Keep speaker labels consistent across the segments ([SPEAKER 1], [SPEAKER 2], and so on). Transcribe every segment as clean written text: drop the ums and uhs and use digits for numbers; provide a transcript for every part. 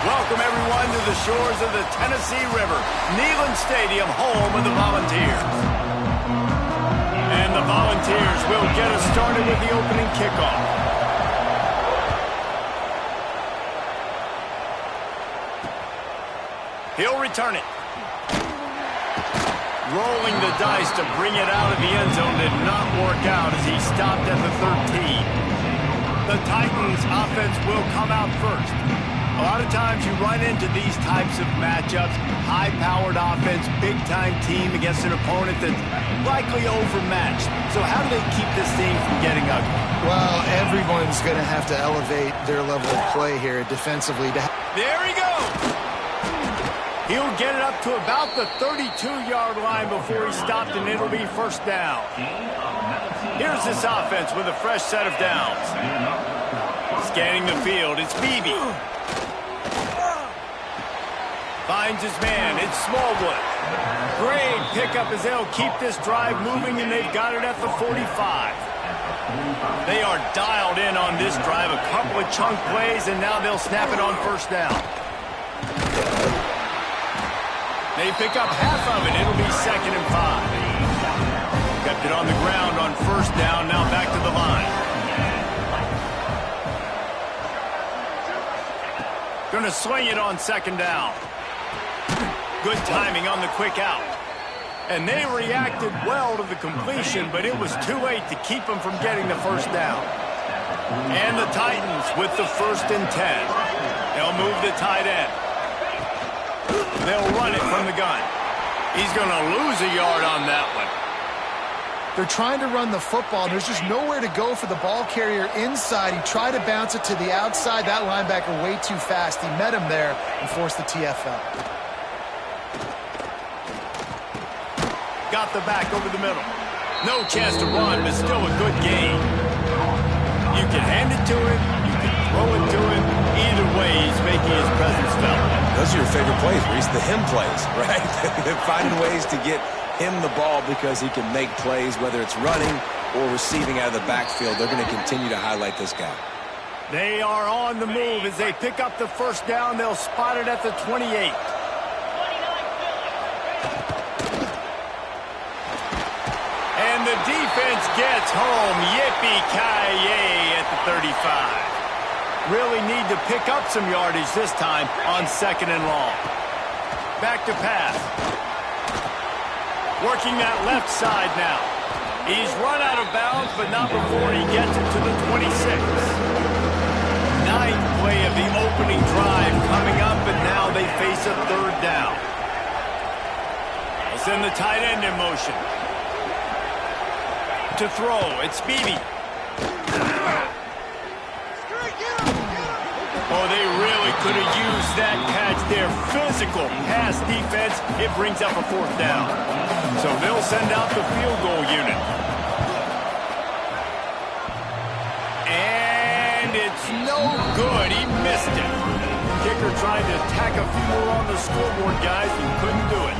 [SPEAKER 1] Welcome, everyone, to the shores of the Tennessee River, Neyland Stadium, home of the Volunteers. And the Volunteers will get us started with the opening kickoff. He'll return it. Rolling the dice to bring it out of the end zone did not work out as he stopped at the 13. The Titans offense will come out first. A lot of times you run into these types of matchups, high-powered offense, big-time team against an opponent that's likely overmatched. So how do they keep this thing from getting ugly?
[SPEAKER 2] Well, everyone's going to have to elevate their level of play here defensively.
[SPEAKER 1] There he goes! He'll get it up to about the 32-yard line before he stopped, and it'll be first down. Here's this offense with a fresh set of downs. Scanning the field, it's Beebe. Finds his man, it's Smallwood. Great pickup as they'll keep this drive moving, and they've got it at the 45. They are dialed in on this drive, a couple of chunk plays, and now they'll snap it on first down. They pick up half of it, it'll be 2nd and 5. Kept it on the ground on first down, now back to the line. Gonna swing it on 2nd down. Good timing on the quick out. And they reacted well to the completion, but it was too late to keep them from getting the first down. And the Titans with the 1st and 10. They'll move the tight end. They'll run it from the gun. He's going to lose a yard on that one.
[SPEAKER 2] They're trying to run the football. There's just nowhere to go for the ball carrier inside. He tried to bounce it to the outside. That linebacker way too fast. He met him there and forced the TFL.
[SPEAKER 1] Got the back over the middle. No chance to run, but still a good game. You can hand it to him. You can throw it to him. Either way, he's making his presence felt.
[SPEAKER 3] Those are your favorite plays, Reese, the him plays, right? Finding ways to get him the ball because he can make plays, whether it's running or receiving out of the backfield. They're going to continue to highlight this guy.
[SPEAKER 1] They are on the move as they pick up the first down. They'll spot it at the 28. And the defense gets home. Yippee-ki-yay at the 35. Really need to pick up some yardage this time on 2nd and long. Back to pass. Working that left side now. He's run out of bounds, but not before he gets it to the 26. 9th play of the opening drive coming up, and now they face a 3rd down. They'll send the tight end in motion. To throw, it's Beebe. Oh, they really could have used that catch there. Physical pass defense. It brings up a 4th down. So they'll send out the field goal unit. And it's no good. He missed it. Kicker tried to tack a few more on the scoreboard, guys, and couldn't do it.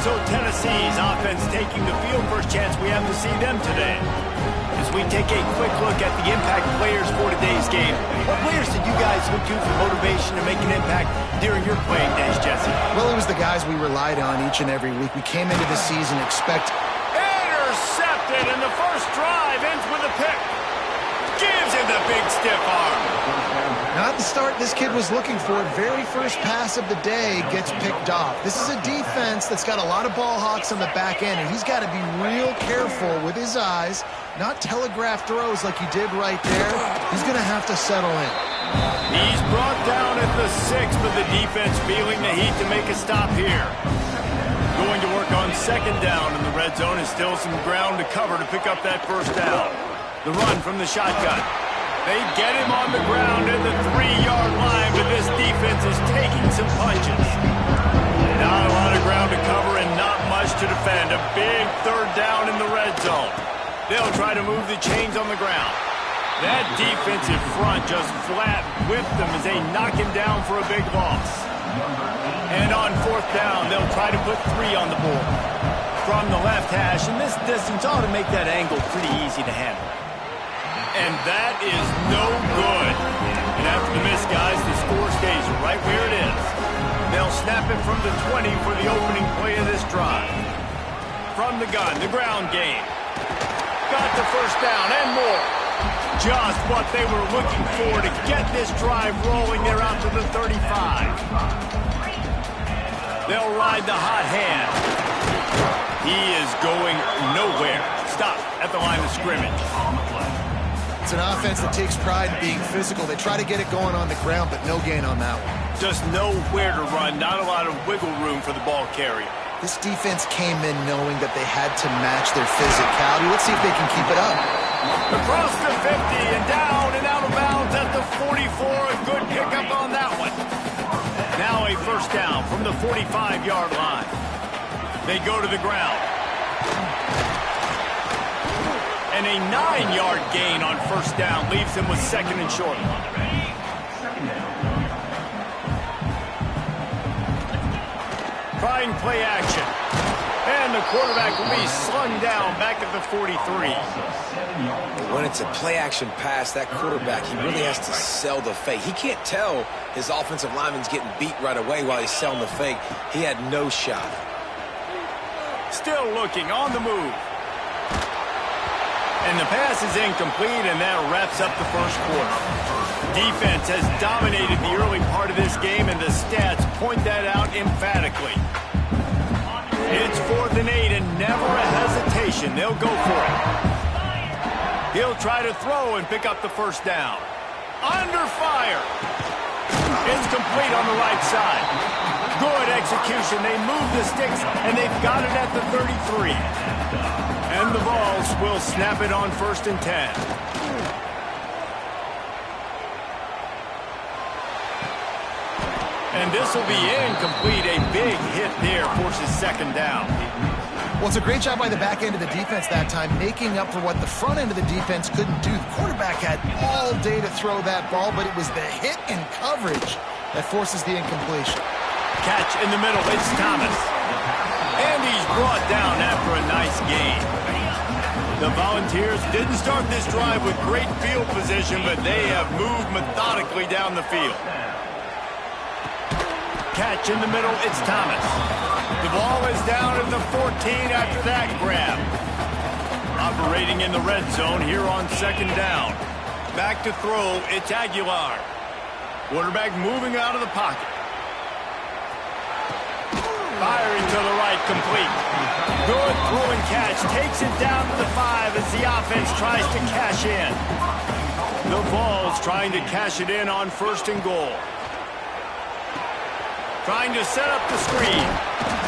[SPEAKER 1] So Tennessee's offense taking the field. First chance we have to see them today. As we take a quick look at the impact players for today's game, what players did you guys look to for motivation to make an impact during your playing days, Jesse?
[SPEAKER 2] Well, it was the guys we relied on each and every week. We came into the season
[SPEAKER 1] intercepted, and the first drive ends with a pick. Gives him the big stiff arm.
[SPEAKER 2] Not the start this kid was looking for. Very first pass of the day gets picked off. This is a defense that's got a lot of ball hawks on the back end, and he's got to be real careful with his eyes, not telegraph throws like he did right there. He's going to have to settle in.
[SPEAKER 1] He's brought down at the 6, but the defense feeling the heat to make a stop here. Going to work on 2nd down in the red zone, is still some ground to cover to pick up that first down. The run from the shotgun. They get him on the ground at the 3-yard line, but this defense is taking some punches. Not a lot of ground to cover and not much to defend. A big 3rd down in the red zone. They'll try to move the chains on the ground. That defensive front just flat whipped them as they knock him down for a big loss. And on 4th down, they'll try to put 3 on the board. From the left hash, and this distance ought to make that angle pretty easy to handle. And that is no good. And after the miss, guys, the score stays right where it is. They'll snap it from the 20 for the opening play of this drive. From the gun, the ground game. Got the first down and more. Just what they were looking for to get this drive rolling. They're out to the 35. They'll ride the hot hand. He is going nowhere. Stop at the line of scrimmage.
[SPEAKER 2] It's an offense that takes pride in being physical. They try to get it going on the ground, but no gain on that one.
[SPEAKER 1] Just nowhere to run. Not a lot of wiggle room for the ball carrier.
[SPEAKER 2] This defense came in knowing that they had to match their physicality. Let's see if they can keep it up.
[SPEAKER 1] Across the 50 and down and out of bounds at the 44. A good pickup on that one. Now a first down from the 45-yard line. They go to the ground. And a 9-yard gain on first down leaves him with second and short. Trying play action. And the quarterback will be slung down back at the 43.
[SPEAKER 3] When it's a play-action pass, that quarterback, he really has to sell the fake. He can't tell his offensive lineman's getting beat right away while he's selling the fake. He had no shot.
[SPEAKER 1] Still looking on the move. And the pass is incomplete, and that wraps up the first quarter. Defense has dominated the early part of this game, and the stats point that out emphatically. It's 4th and 8, and never a hesitation. They'll go for it. He'll try to throw and pick up the first down. Under fire. It's complete on the right side. Good execution. They move the sticks, and they've got it at the 33. And the Vols will snap it on 1st and 10. And this will be incomplete. A big hit there forces second down.
[SPEAKER 2] Well, it's a great job by the back end of the defense that time, making up for what the front end of the defense couldn't do. The quarterback had all day to throw that ball, but it was the hit and coverage that forces the incompletion.
[SPEAKER 1] Catch in the middle. It's Thomas. And he's brought down after a nice gain. The Volunteers didn't start this drive with great field position, but they have moved methodically down the field. Catch in the middle, it's Thomas. The ball is down at the 14 after that grab. Operating in the red zone here on second down. Back to throw, it's Aguilar. Quarterback moving out of the pocket. Firing to the right, complete. Good throw and catch. Takes it down to the 5 as the offense tries to cash in. The Vols trying to cash it in on 1st and goal. Trying to set up the screen.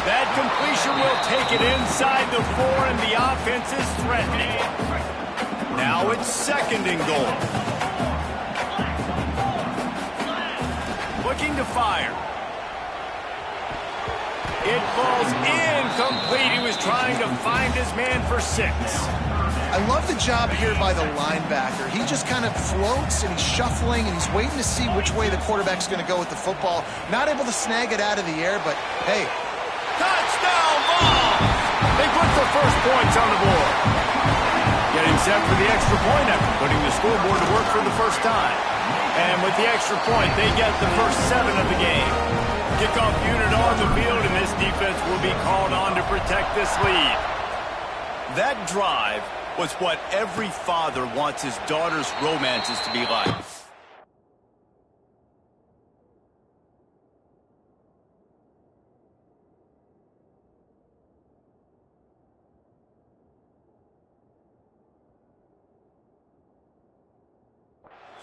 [SPEAKER 1] That completion will take it inside the 4, and the offense is threatening. Now it's 2nd and goal. Looking to fire. It falls incomplete. He was trying to find his man for 6.
[SPEAKER 2] I love the job here by the linebacker. He just kind of floats, and he's shuffling, and he's waiting to see which way the quarterback's going to go with the football. Not able to snag it out of the air, but, hey.
[SPEAKER 1] Touchdown ball! They put the first points on the board. Getting set for the extra point after putting the scoreboard to work for the first time. And with the extra point, they get the first 7 of the game. Kickoff unit on the field, and this defense will be called on to protect this lead. That drive was what every father wants his daughter's romances to be like.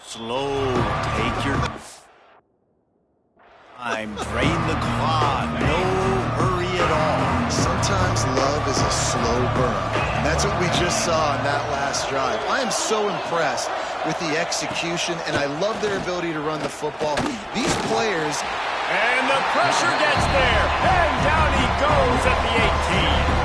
[SPEAKER 1] Slow, take your time, drain the clock, no hurry at all.
[SPEAKER 2] Sometimes love is a slow burn, and that's what we just saw in that last drive. I am so impressed with the execution, and I love their ability to run the football. These players...
[SPEAKER 1] And the pressure gets there, and down he goes at the 18.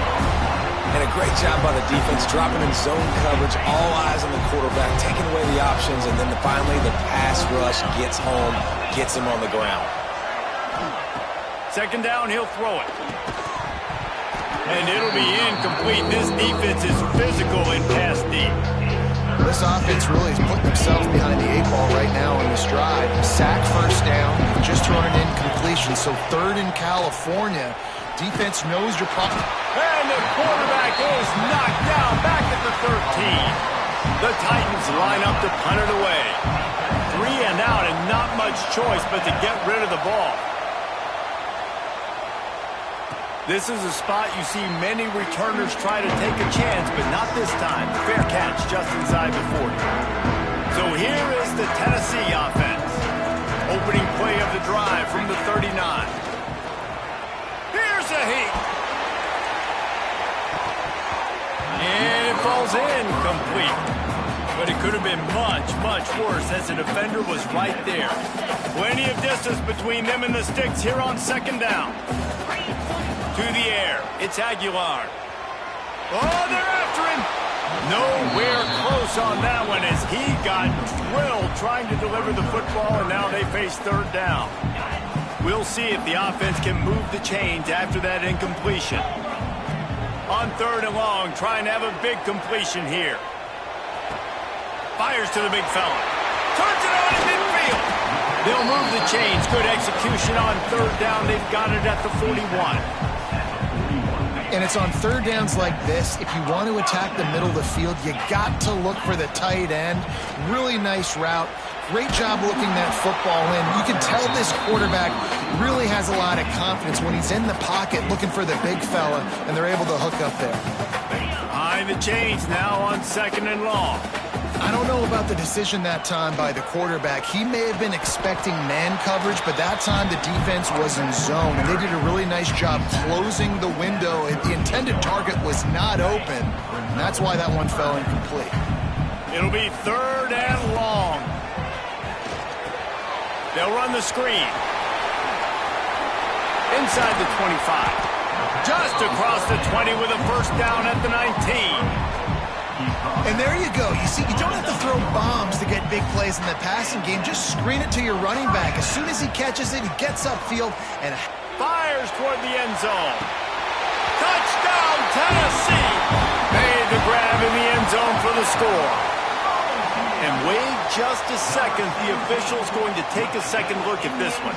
[SPEAKER 3] And a great job by the defense, dropping in zone coverage, all eyes on the quarterback, taking away the options, and then finally the pass rush gets home, gets him on the ground.
[SPEAKER 1] Second down, he'll throw it. And it'll be incomplete. This defense is physical in pass deep.
[SPEAKER 2] This offense really is putting themselves behind the 8 ball right now on this drive. Sack first down, just thrown an incompletion, so third in California. Defense knows your problem.
[SPEAKER 1] And the quarterback is knocked down back at the 13. The Titans line up to punt it away. 3 and out and not much choice but to get rid of the ball. This is a spot you see many returners try to take a chance, but not this time. Fair catch just inside the 40. So here is the Tennessee offense. Opening play of the drive from the 39. Here's a heat. And it falls in complete. But it could have been much, much worse as the defender was right there. Plenty of distance between them and the sticks here on second down. To the air, it's Aguilar. Oh, they're after him. Nowhere close on that one as he got drilled trying to deliver the football, and now they face third down. We'll see if the offense can move the chains after that incompletion. On third and long, trying to have a big completion here. Fires to the big fella. Turns it on in midfield. They'll move the chains. Good execution on third down. They've got it at the 41.
[SPEAKER 2] And it's on third downs like this, if you want to attack the middle of the field, you got to look for the tight end. Really nice route. Great job looking that football in. You can tell this quarterback really has a lot of confidence when he's in the pocket looking for the big fella, and they're able to hook up there.
[SPEAKER 1] Behind the chains now on second and long.
[SPEAKER 2] I don't know about the decision that time by the quarterback. He may have been expecting man coverage, but that time the defense was in zone, and they did a really nice job closing the window. The intended target was not open, and that's why that one fell incomplete.
[SPEAKER 1] It'll be third and long. They'll run the screen. Inside the 25. Just across the 20 with a first down at the 19.
[SPEAKER 2] And there you go. You see, you don't have to throw bombs to get big plays in the passing game. Just screen it to your running back. As soon as he catches it, he gets upfield and
[SPEAKER 1] fires toward the end zone. Touchdown, Tennessee! Made the grab in the end zone for the score. And wait just a second. The official's going to take a second look at this one.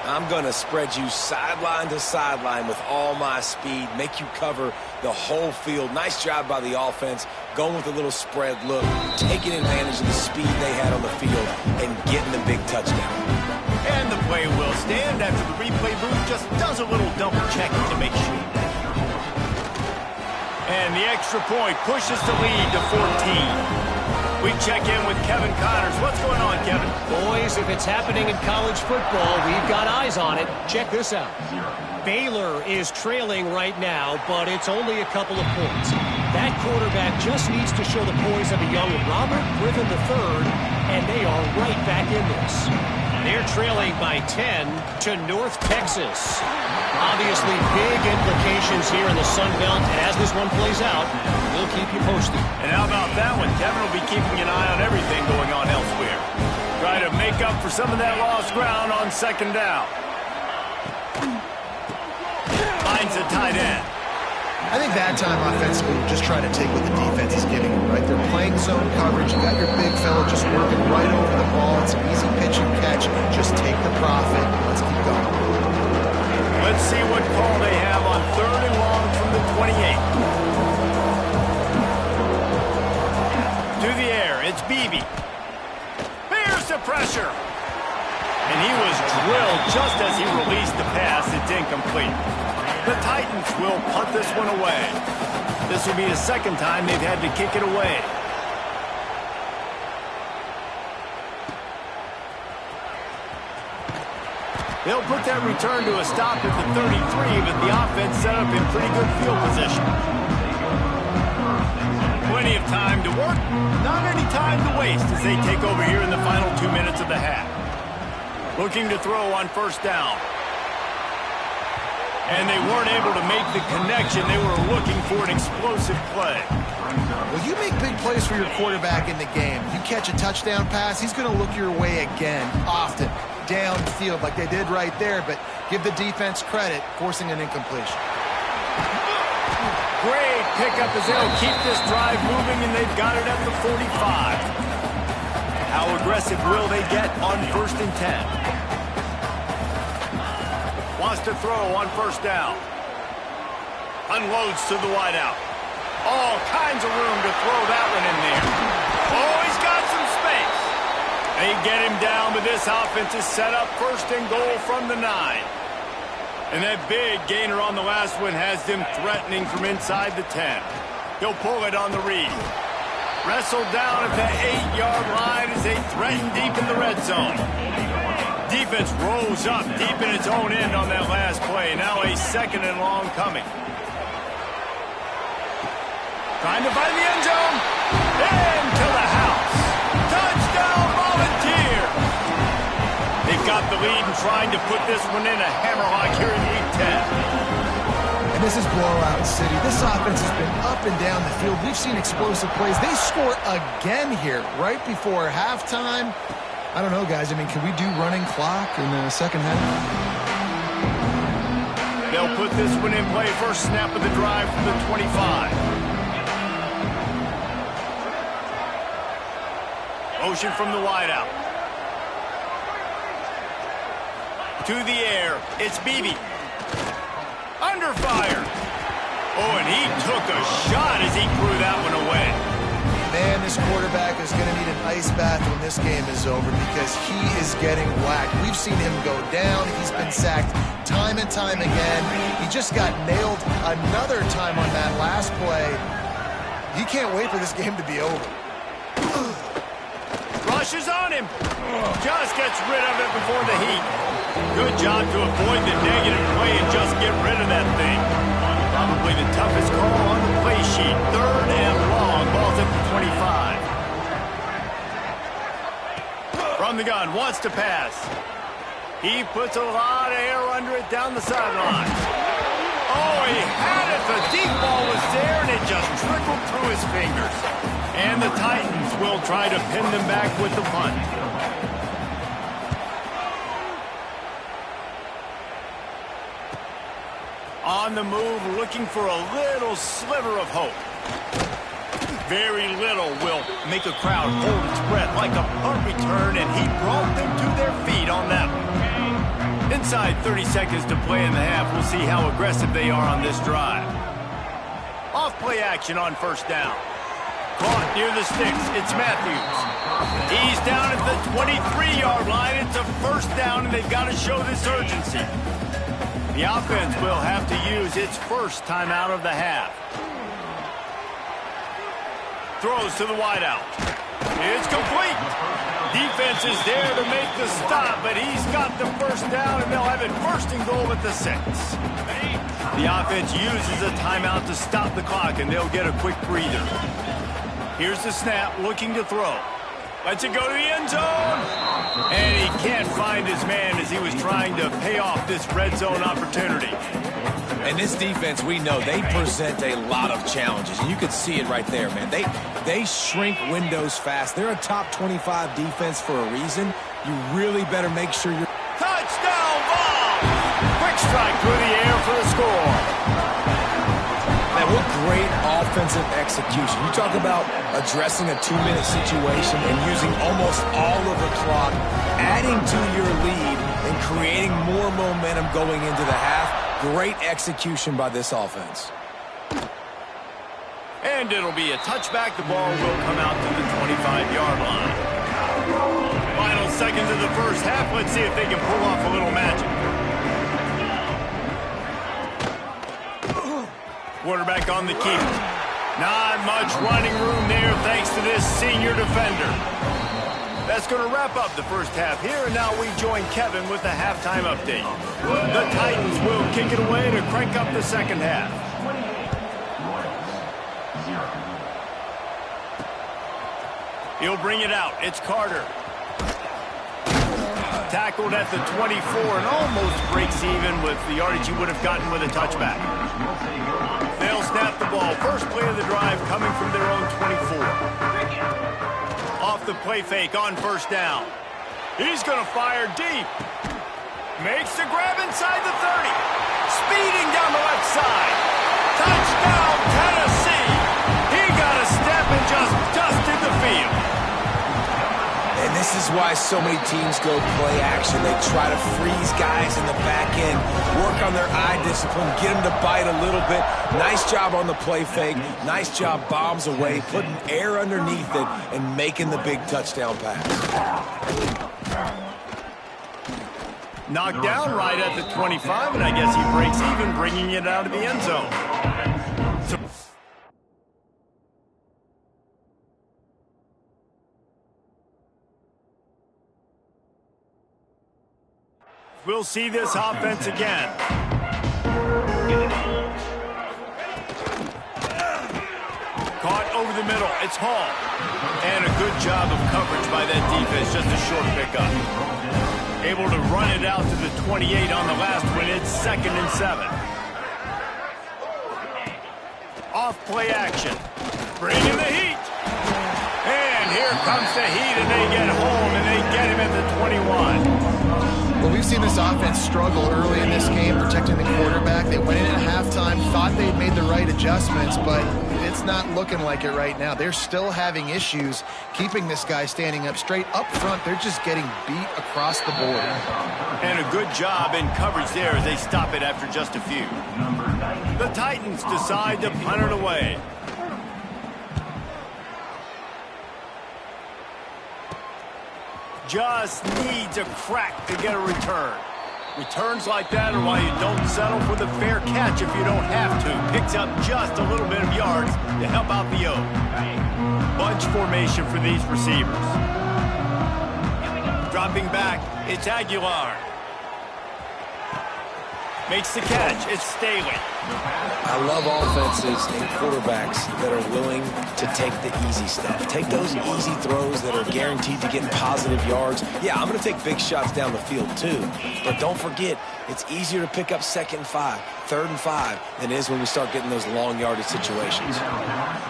[SPEAKER 3] I'm going to spread you sideline to sideline with all my speed, make you cover the whole field. Nice job by the offense, going with a little spread look, taking advantage of the speed they had on the field, and getting the big touchdown.
[SPEAKER 1] And the play will stand after the replay booth just does a little double checking to make sure. And the extra point pushes the lead to 14. We check in with Kevin Connors. What's going on, Kevin?
[SPEAKER 4] Boys, if it's happening in college football, we've got eyes on it. Check this out. Baylor is trailing right now, but it's only a couple of points. That quarterback just needs to show the poise of a young Robert Griffin III, and they are right back in this. They're trailing by 10 to North Texas. Obviously, big implications here in the Sun Belt, and as this one plays out, we'll keep you posted.
[SPEAKER 1] And how about that one? Kevin will be keeping an eye on everything going on elsewhere. Try to make up for some of that lost ground on second down. Finds a tight end.
[SPEAKER 2] I think that time offensively, just try to take what the defense is giving you, right? They're playing zone coverage. You got your big fella just working right over the ball. It's an easy pitch and catch. Just take the profit. Let's keep going.
[SPEAKER 1] Let's see what call they have on third and long from the 28. To the air, it's Beebe. Here's the pressure. And he was drilled just as he released the pass. It's incomplete. The Titans will punt this one away. This will be the second time they've had to kick it away. They'll put that return to a stop at the 33, but the offense set up in pretty good field position. Plenty of time to work, not any time to waste as they take over here in the final 2 minutes of the half. Looking to throw on first down. And they weren't able to make the connection. They were looking for an explosive play.
[SPEAKER 2] Well, you make big plays for your quarterback in the game. You catch a touchdown pass, he's going to look your way again, often, downfield like they did right there, but give the defense credit, forcing an incompletion.
[SPEAKER 1] Great pickup as they'll keep this drive moving, and they've got it at the 45. How aggressive will they get on 1st and 10? Wants to throw on 1st down. Unloads to the wideout. All kinds of room to throw that one in there. Oh, he's got some space. They get him down, but this offense is set up 1st and goal from the 9. And that big gainer on the last one has them threatening from inside the 10. He'll pull it on the read. Wrestled down at the 8-yard line as they threaten deep in the red zone. Defense rolls up deep in its own end on that last play. Now a 2nd and long coming. Trying to find the end zone. Into the house. Touchdown, Volunteer. They've got the lead and trying to put this one in a hammerlock here in Week 10.
[SPEAKER 2] And this is blowout city. This offense has been up and down the field. We've seen explosive plays. They score again here right before halftime. I don't know, guys. I mean, can we do running clock in the second half?
[SPEAKER 1] They'll put this one in play. First snap of the drive from the 25. Motion from the wideout. To the air. It's Beebe. Under fire. Oh, and he took a shot as he threw that one away.
[SPEAKER 2] Man, this quarterback is going to need an ice bath when this game is over because he is getting whacked. We've seen him go down. He's been sacked time and time again. He just got nailed another time on that last play. He can't wait for this game to be over.
[SPEAKER 1] Rushes on him. Just gets rid of it before the heat. Good job to avoid the negative play and just get rid of that thing. Probably the toughest call on the play sheet. 3rd and long. Ball's at the 25. From the gun. Wants to pass. He puts a lot of air under it down the sideline. Oh, he had it. The deep ball was there, and it just trickled through his fingers. And the Titans will try to pin them back with the punt. On the move, looking for a little sliver of hope. Very little will make a crowd hold its breath like a punt return, and he brought them to their feet on that one. Inside 30 seconds to play in the half, we'll see how aggressive they are on this drive. Off-play action on 1st down. Caught near the sticks. It's Matthews. He's down at the 23-yard line. It's a 1st down, and they've got to show this urgency. The offense will have to use its first timeout of the half. Throws to the wideout. It's complete. Defense is there to make the stop, but he's got the 1st down, and they'll have it 1st and goal at the 6. The offense uses a timeout to stop the clock, and they'll get a quick breather. Here's the snap, looking to throw. Lets it go to the end zone. And he can't find his man as he was trying to pay off this red zone opportunity.
[SPEAKER 3] And this defense, we know, they present a lot of challenges. And you can see it right there, man. They shrink windows fast. They're a top 25 defense for a reason. You really better make sure you're...
[SPEAKER 1] Touchdown ball! Quick strike through the air for the score.
[SPEAKER 3] Man, what great offensive execution. You talk about addressing a 2-minute situation and using almost all of the clock, adding to your lead and creating more momentum going into the half. Great execution by this offense.
[SPEAKER 1] And it'll be a touchback. The ball will come out to the 25-yard line. Final seconds of the first half. Let's see if they can pull off a little magic. Quarterback on the keeper. Not much running room there thanks to this senior defender. That's going to wrap up the first half here, and now we join Kevin with the halftime update. The Titans will kick it away to crank up the second half. He'll bring it out. It's Carter. Tackled at the 24 and almost breaks even with the yardage he would have gotten with a touchback. They'll snap the ball. First play of the drive coming from their own 24. Off the play fake on 1st down. He's going to fire deep. Makes the grab inside the 30. Speeding down the left side. Touchdown,
[SPEAKER 3] This is why so many teams go play action. They try to freeze guys in the back end, work on their eye discipline, get them to bite a little bit. Nice job on the play fake. Nice job bombs away, putting air underneath it, and making the big touchdown pass.
[SPEAKER 1] Knocked down right at the 25, and I guess he breaks even, bringing it out of the end zone. So we'll see this offense again. Caught over the middle. It's Hall. And a good job of coverage by that defense. Just a short pickup. Able to run it out to the 28 on the last one. It's 2nd and 7. Off play action. Bringing the heat. And here comes the heat, and they get home, and they get him at the 21.
[SPEAKER 2] Well, we've seen this offense struggle early in this game, protecting the quarterback. They went in at halftime, thought they'd made the right adjustments, but it's not looking like it right now. They're still having issues keeping this guy standing up straight. Up front, they're just getting beat across the board.
[SPEAKER 1] And a good job in coverage there as they stop it after just a few. The Titans decide to punt it away. Just needs a crack to get a return. Returns like that are why you don't settle for the fair catch if you don't have to. Picks up just a little bit of yards to help out the O. Bunch formation for these receivers. Dropping back, it's Aguilar. Makes the catch, it's Staley.
[SPEAKER 3] I love offenses and quarterbacks that are willing to take the easy stuff. Take those easy throws that are guaranteed to get positive yards. Yeah, I'm going to take big shots down the field too. But don't forget, it's easier to pick up 2nd and 5, 3rd and 5 than it is when we start getting those long yardage situations.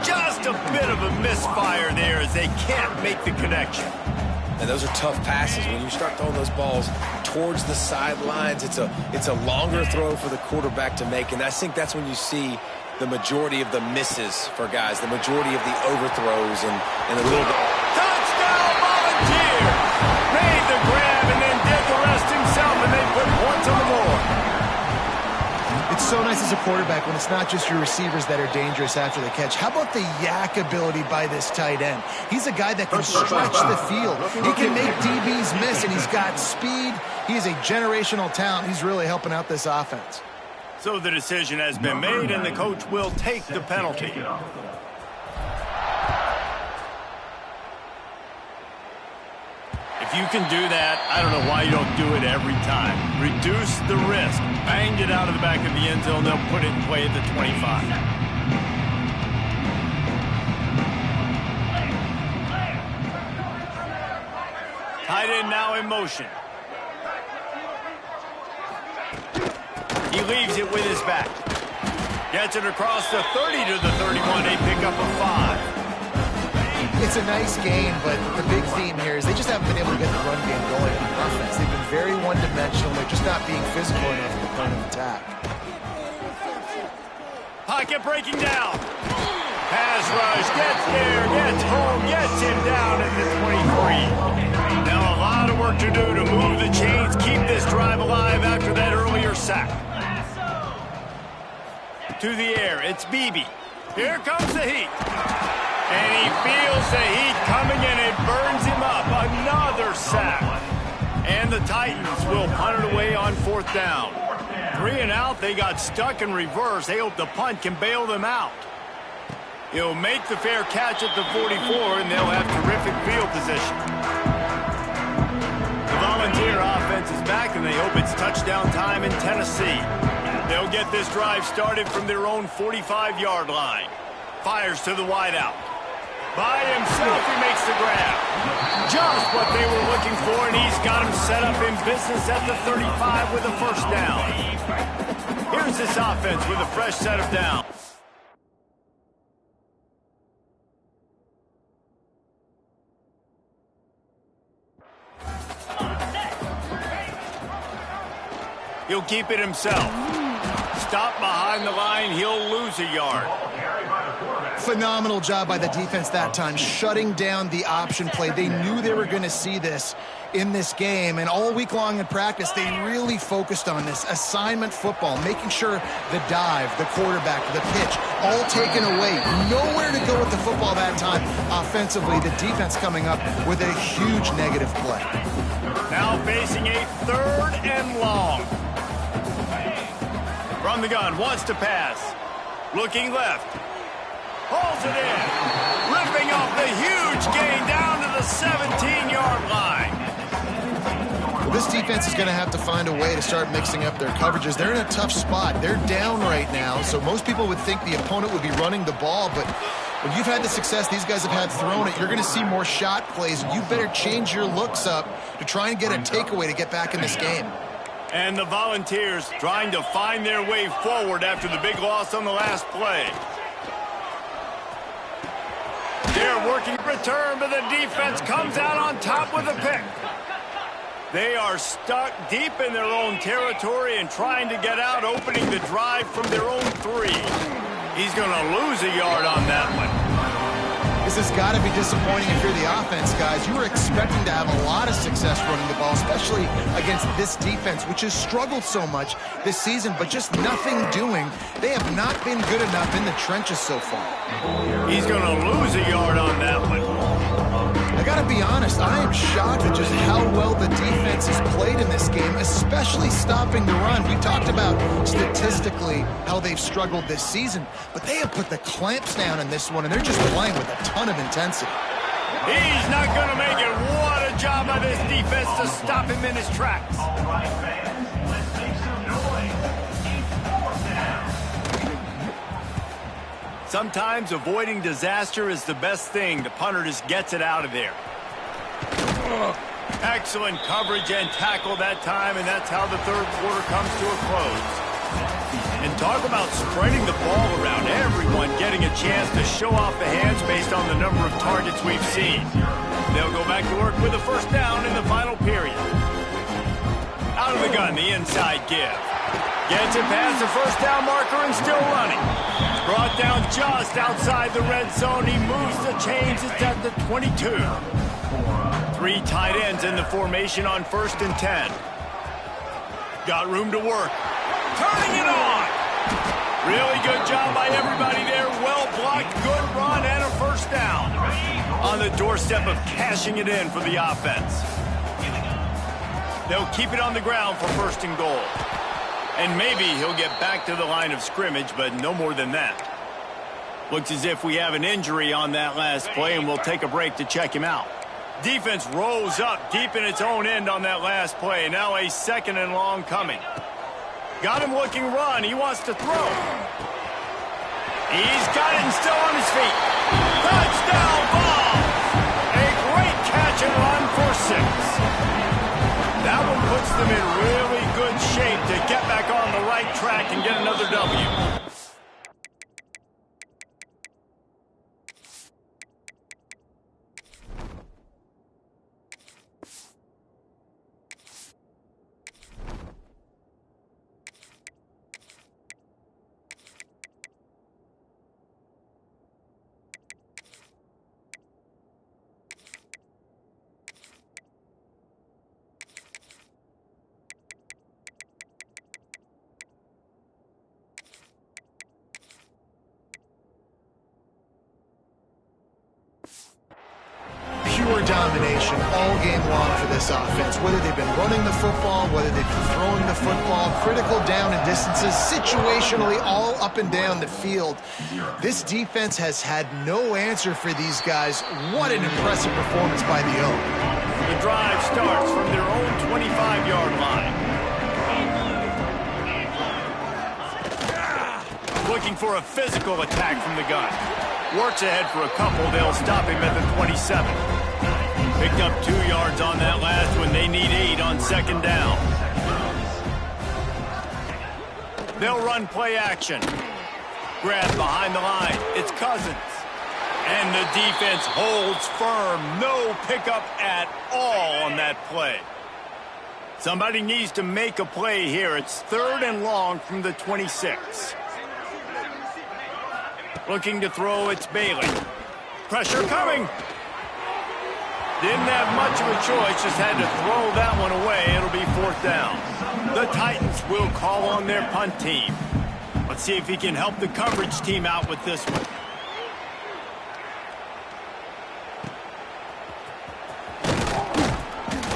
[SPEAKER 1] Just a bit of a misfire there as they can't make the connection.
[SPEAKER 3] And those are tough passes. When you start throwing those balls towards the sidelines, it's a longer throw for the quarterback to make. And I think that's when you see the majority of the misses for guys, the majority of the overthrows and a little bit.
[SPEAKER 1] Touchdown Volunteer! Made the grab and then did the rest himself, and they put points on the board.
[SPEAKER 2] It's so nice as a quarterback when it's not just your receivers that are dangerous after the catch. How about the yak ability by this tight end? He's a guy that can stretch the field. He can make DBs miss, and he's got speed. He's a generational talent. He's really helping out this offense.
[SPEAKER 1] So the decision has been made, and the coach will take the penalty. If you can do that, I don't know why you don't do it every time. Reduce the risk. Banged it out of the back of the end zone. They'll put it in play at the 25. Tight end now in motion. He leaves it with his back. Gets it across the 30 to the 31. They pick up a 5.
[SPEAKER 2] It's a nice game, but the big theme here is they just haven't been able to get the run game going in the offense. They've been very one-dimensional. They're just not being physical enough at the point of attack.
[SPEAKER 1] Pocket breaking down. Pass rush, gets there, gets home, gets him down at the 23. Now a lot of work to do to move the chains, keep this drive alive after that earlier sack. To the air, it's Beebe. Here comes the heat. And he feels the heat coming in. It burns him up. Another sack. And the Titans will punt it away on 4th down. 3 and out. They got stuck in reverse. They hope the punt can bail them out. He'll make the fair catch at the 44, and they'll have terrific field position. The Volunteer offense is back, and they hope it's touchdown time in Tennessee. They'll get this drive started from their own 45-yard line. Fires to the wideout. By himself, he makes the grab. Just what they were looking for, and he's got him set up in business at the 35 with a 1st down. Here's this offense with a fresh set of downs. He'll keep it himself. Stop behind the line, he'll lose a yard.
[SPEAKER 2] Phenomenal job by the defense that time, shutting down the option play. They knew they were going to see this in this game, and all week long in practice, they really focused on this assignment football, making sure the dive, the quarterback, the pitch, all taken away. Nowhere to go with the football that time. Offensively, the defense coming up with a huge negative play.
[SPEAKER 1] Now facing a 3rd and long. From the gun, wants to pass. Looking left. Pulls it in. Ripping off the huge gain down to the 17-yard line.
[SPEAKER 2] Well, this defense is going to have to find a way to start mixing up their coverages. They're in a tough spot. They're down right now, so most people would think the opponent would be running the ball, but when you've had the success these guys have had throwing it, you're going to see more shot plays. You better change your looks up to try and get a takeaway to get back in this game.
[SPEAKER 1] And the Volunteers trying to find their way forward after the big loss on the last play. They're working return, but the defense comes out on top with a pick. They are stuck deep in their own territory and trying to get out, opening the drive from their own 3. He's going to lose a yard on that one.
[SPEAKER 2] This has got to be disappointing if you're the offense, guys. You were expecting to have a lot of success running the ball, especially against this defense, which has struggled so much this season, but just nothing doing. They have not been good enough in the trenches so far.
[SPEAKER 1] He's going to lose a yard on that one.
[SPEAKER 2] I got to be honest, I am shocked at just how well the defense has played in this game, especially stopping the run. We talked about statistically how they've struggled this season, but they have put the clamps down in this one, and they're just playing with a ton of intensity.
[SPEAKER 1] He's not going to make it. What a job by this defense to stop him in his tracks. Sometimes avoiding disaster is the best thing. The punter just gets it out of there. Excellent coverage and tackle that time, and that's how the 3rd quarter comes to a close. And talk about spreading the ball around. Everyone getting a chance to show off the hands based on the number of targets we've seen. They'll go back to work with a 1st down in the final period. Out of the gun, the inside give. Gets it past the 1st down marker and still running. Brought down just outside the red zone. He moves the chains. It's at the 22. 3 tight ends in the formation on 1st and 10. Got room to work. Turning it on. Really good job by everybody there. Well blocked, good run, and a 1st down. On the doorstep of cashing it in for the offense. They'll keep it on the ground for 1st and goal. And maybe he'll get back to the line of scrimmage, but no more than that. Looks as if we have an injury on that last play, and we'll take a break to check him out. Defense rose up deep in its own end on that last play. Now a 2nd and long coming. Got him looking run. He wants to throw. He's got it and still on his feet. Touchdown ball! A great catch and run for 6. That one puts them in really good shape to get back on the right track and get another W.
[SPEAKER 2] Pure domination all game long for this offense. Whether they've been running the football, whether they've been throwing the football, critical down and distances, situationally all up and down the field. This defense has had no answer for these guys. What an impressive performance by the O.
[SPEAKER 1] The drive starts from their own 25-yard line. Looking for a physical attack from the gun. Works ahead for a couple. They'll stop him at the 27. Picked up 2 yards on that last one. They need 8 on 2nd down. They'll run play action. Grab behind the line. It's Cousins. And the defense holds firm. No pickup at all on that play. Somebody needs to make a play here. It's 3rd and long from the 26. Looking to throw, it's Bailey. Pressure coming. Didn't have much of a choice, just had to throw that one away. It'll be 4th down. The Titans will call on their punt team. Let's see if he can help the coverage team out with this one.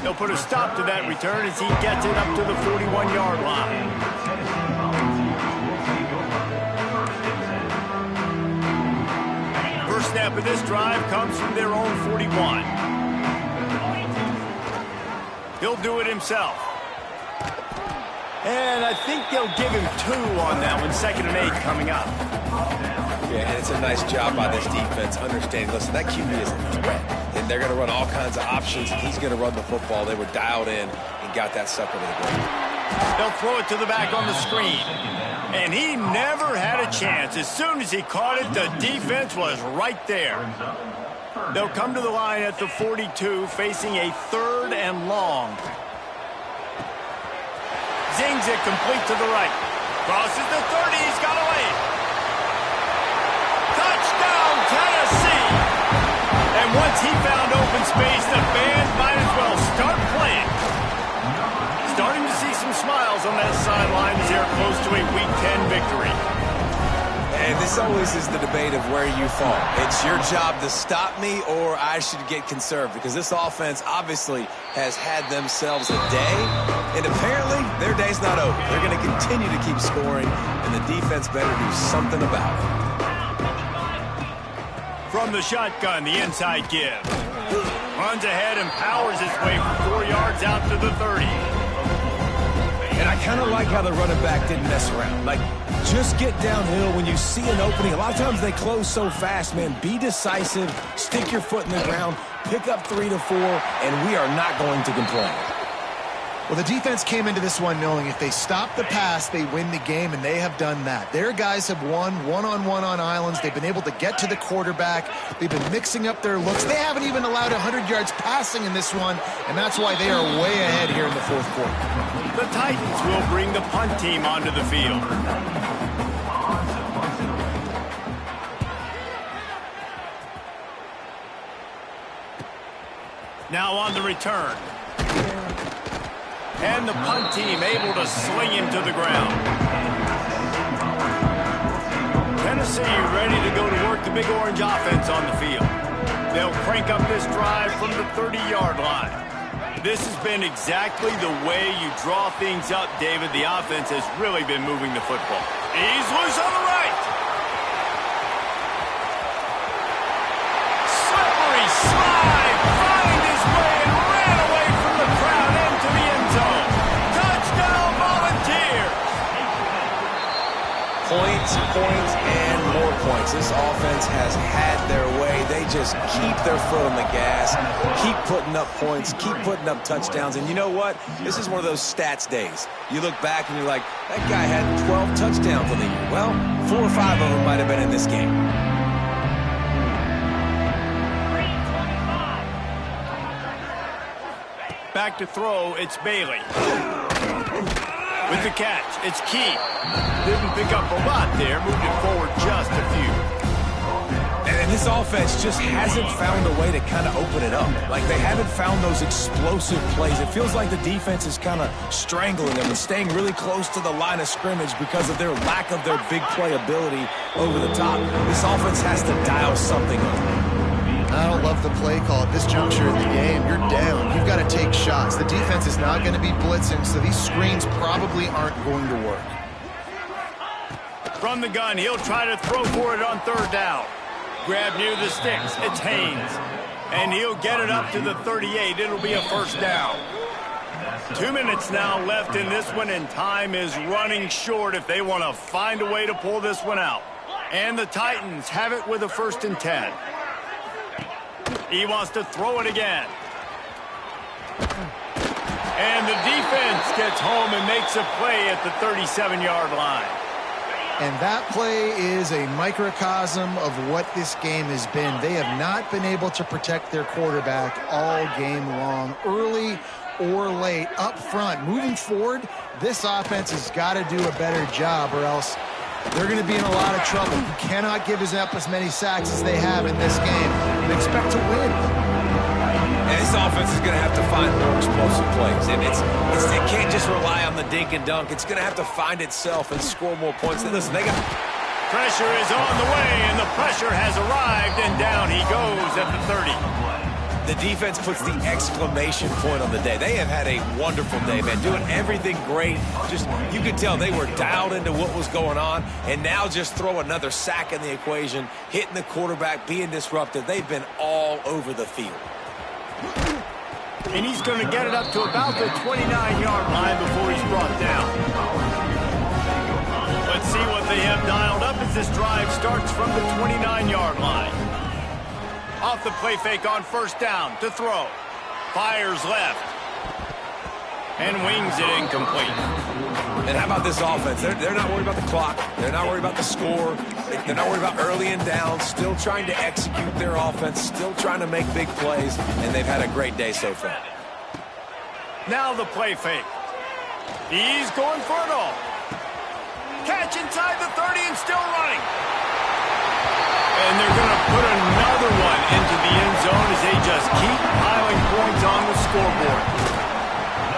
[SPEAKER 1] They'll put a stop to that return as he gets it up to the 41-yard line. First snap of this drive comes from their own 41. He'll do it himself. And I think they'll give him 2 on that one. 2nd and 8 coming up.
[SPEAKER 3] Yeah, and it's a nice job by this defense understanding, listen, that QB is a threat. And they're going to run all kinds of options, and he's going to run the football. They were dialed in and got that sucker to the ground.
[SPEAKER 1] They'll throw it to the back on the screen. And he never had a chance. As soon as he caught it, the defense was right there. They'll come to the line at the 42, facing a 3rd and long. Zings it complete to the right. Crosses the 30. He's got away. Touchdown, Tennessee. And once he found open space, the fans might as well start playing. Starting to see some smiles on that sideline as they're close to a Week 10 victory.
[SPEAKER 3] And this always is the debate of where you fall. It's your job to stop me, or I should get conserved, because this offense obviously has had themselves a day, and apparently their day's not over. They're going to continue to keep scoring, and the defense better do something about it.
[SPEAKER 1] From the shotgun, the inside give. Runs ahead and powers his way for 4 yards out to the 30.
[SPEAKER 3] And I kind of like how the running back didn't mess around. Like, just get downhill when you see an opening. A lot of times they close so fast, man. Be decisive, stick your foot in the ground, pick up 3 to 4, and we are not going to complain.
[SPEAKER 2] Well, the defense came into this one knowing if they stop the pass, they win the game, and they have done that. Their guys have won one-on-one on islands. They've been able to get to the quarterback. They've been mixing up their looks. They haven't even allowed 100 yards passing in this one, and that's why they are way ahead here in the 4th quarter.
[SPEAKER 1] The Titans will bring the punt team onto the field. Now on the return. And the punt team able to sling him to the ground. Tennessee ready to go to work the Big Orange offense on the field. They'll crank up this drive from the 30-yard line. This has been exactly the way you draw things up, David. The offense has really been moving the football. He's loose on the right. Slippery slide. Find his way and ran away from the crowd into the end zone. Touchdown, Volunteers.
[SPEAKER 3] Points, points, and more points. This offense has had their way. They just keep their foot on the gas, keep putting up points, keep putting up touchdowns. And you know what? This is one of those stats days. You look back and you're like, that guy had 12 touchdowns on the year. Well, 4 or 5 of them might have been in this game.
[SPEAKER 1] Back to throw, it's Bailey. With the catch, it's Key. Didn't pick up a lot there, moved it forward just a few.
[SPEAKER 3] And this offense just hasn't found a way to kind of open it up. Like, they haven't found those explosive plays. It feels like the defense is kind of strangling them and staying really close to the line of scrimmage because of their lack of their big play ability over the top. This offense has to dial something up.
[SPEAKER 2] I don't love the play call at this juncture in the game. You're down. You've got to take shots. The defense is not going to be blitzing, so these screens probably aren't going to work.
[SPEAKER 1] From the gun, he'll try to throw for it on 3rd down. Grab near the sticks. It's Haynes. And he'll get it up to the 38. It'll be a 1st down. 2 minutes now left in this one, and time is running short if they want to find a way to pull this one out. And the Titans have it with a 1st and 10. He wants to throw it again. And the defense gets home and makes a play at the 37-yard line.
[SPEAKER 2] And that play is a microcosm of what this game has been. They have not been able to protect their quarterback all game long, early or late, up front. Moving forward, this offense has got to do a better job, or else They're going to be in a lot of trouble. You cannot give up as many sacks as they have in this game. They expect to win.
[SPEAKER 3] And this offense is going to have to find more explosive plays. And it can't just rely on the dink and dunk. It's going to have to find itself and score more points. And listen, they got...
[SPEAKER 1] Pressure is on the way, and the pressure has arrived, and down he goes at the 30.
[SPEAKER 3] The defense puts the exclamation point on the day. They have had a wonderful day, man, doing everything great. Just, you could tell they were dialed into what was going on, and now just throw another sack in the equation, hitting the quarterback, being disruptive. They've been all over the field.
[SPEAKER 1] And he's going to get it up to about the 29-yard line before he's brought down. Let's see what they have dialed up as this drive starts from the 29-yard line. Off the play fake on first down to throw. Fires left. And wings it incomplete.
[SPEAKER 3] And how about this offense? They're not worried about the clock. They're not worried about the score. They're not worried about early and down. Still trying to execute their offense. Still trying to make big plays. And they've had a great day so far.
[SPEAKER 1] Now the play fake. He's going for it all. Catch inside the 30 and still running. And they're going to put another one into the end zone as they just keep piling points on the scoreboard.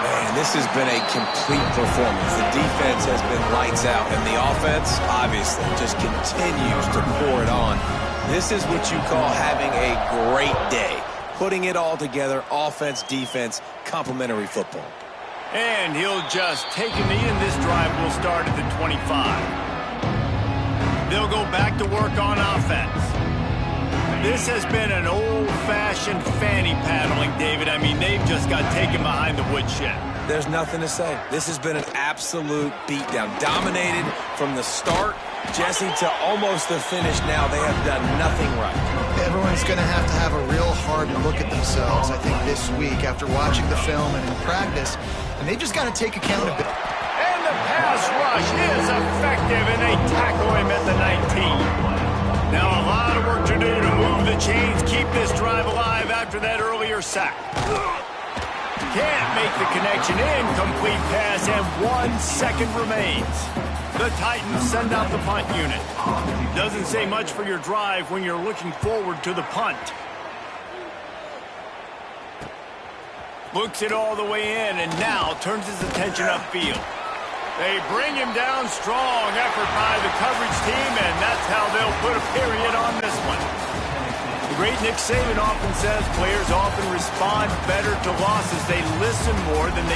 [SPEAKER 3] Man, this has been a complete performance. The defense has been lights out, and the offense, obviously, just continues to pour it on. This is what you call having a great day. Putting it all together, offense, defense, complementary football.
[SPEAKER 1] And he'll just take a knee, and this drive will start at the 25. They'll go back to work on offense. This has been an old-fashioned fanny paddling, David. I mean, they've just got taken behind the woodshed.
[SPEAKER 3] There's nothing to say. This has been an absolute beatdown. Dominated from the start, Jesse, to almost the finish now. They have done nothing right.
[SPEAKER 2] Everyone's going to have a real hard look at themselves, I think, this week after watching the film and in practice. And they just got to take accountability.
[SPEAKER 1] And the pass rush is effective, and they tackle him at the 19. Now a lot of work to do to move the chains, keep this drive alive after that earlier sack. Can't make the connection. Incomplete pass, and 1 second remains. The Titans send out the punt unit. Doesn't say much for your drive when you're looking forward to the punt. Looks it all the way in, and now turns his attention upfield. They bring him down. Strong effort by the coverage team, and that's how they'll put a period on this one. The great Nick Saban often says players often respond better to losses. They listen more than they